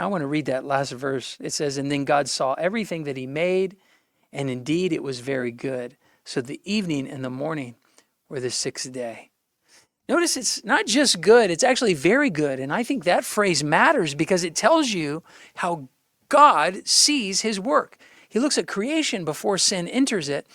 I want to read that last verse. It says, and then God saw everything that he made, and indeed it was very good. So the evening and the morning were the sixth day. Notice it's not just good, it's actually very good. And I think that phrase matters because it tells you how God sees his work. He looks at creation before sin enters it,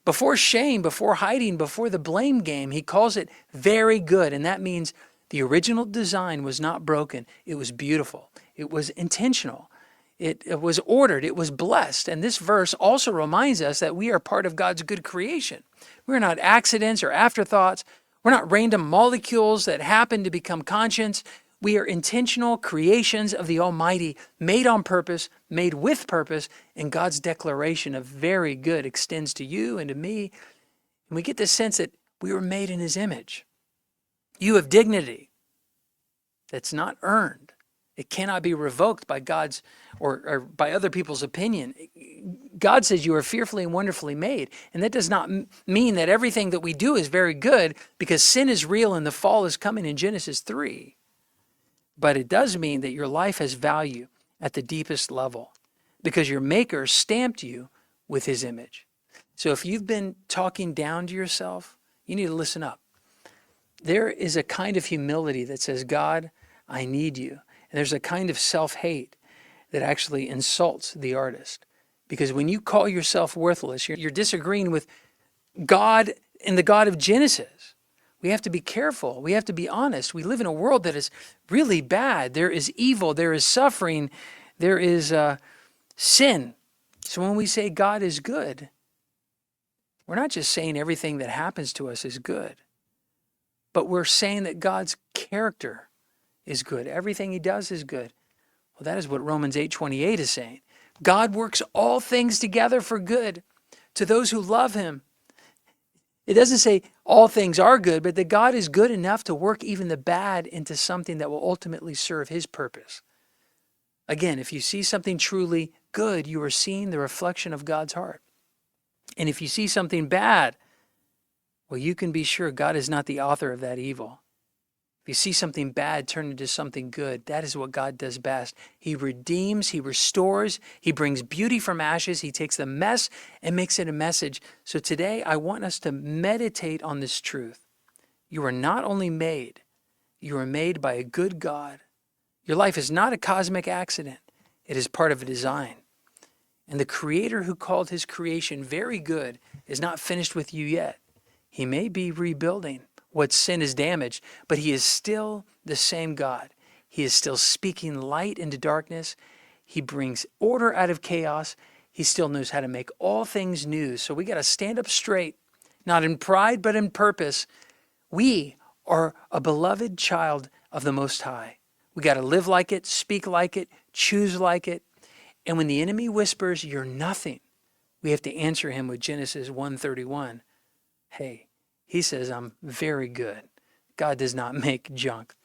before shame, before hiding, before the blame game. He calls it very good. And that means the original design was not broken. It was beautiful. It was intentional. It was ordered. It was blessed. And this verse also reminds us that we are part of God's good creation. We're not accidents or afterthoughts. We're not random molecules that happen to become conscious. We are intentional creations of the Almighty, made on purpose, made with purpose, and God's declaration of very good extends to you and to me. And we get the sense that we were made in his image. You have dignity that's not earned. It cannot be revoked by God's or by other people's opinion. God says you are fearfully and wonderfully made. And that does not mean that everything that we do is very good, because sin is real and the fall is coming in Genesis 3. But it does mean that your life has value at the deepest level because your Maker stamped you with his image. So if you've been talking down to yourself, you need to listen up. There is a kind of humility that says, God, I need you. And there's a kind of self-hate that actually insults the artist. Because when you call yourself worthless, you're disagreeing with God and the God of Genesis. We have to be careful. We have to be honest. We live in a world that is really bad. There is evil. There is suffering. There is sin. So when we say God is good, we're not just saying everything that happens to us is good, but we're saying that God's character is good. Everything he does is good. Well, that is what Romans 8:28 is saying. God works all things together for good to those who love him. It doesn't say all things are good, but that God is good enough to work even the bad into something that will ultimately serve his purpose. Again, if you see something truly good, you are seeing the reflection of God's heart. And if you see something bad, well, you can be sure God is not the author of that evil. If you see something bad turn into something good, that is what God does best. He redeems, he restores, he brings beauty from ashes, he takes the mess and makes it a message. So today I want us to meditate on this truth. You are not only made, you are made by a good God. Your life is not a cosmic accident. It is part of a design. And the Creator who called his creation very good is not finished with you yet. He may be rebuilding what sin has damaged, but he is still the same God. He is still speaking light into darkness. He brings order out of chaos. He still knows how to make all things new. So we got to stand up straight, not in pride, but in purpose. We are a beloved child of the Most High. We got to live like it, speak like it, choose like it. And when the enemy whispers, you're nothing, we have to answer him with Genesis 1:31. Hey, he says, I'm very good. God does not make junk.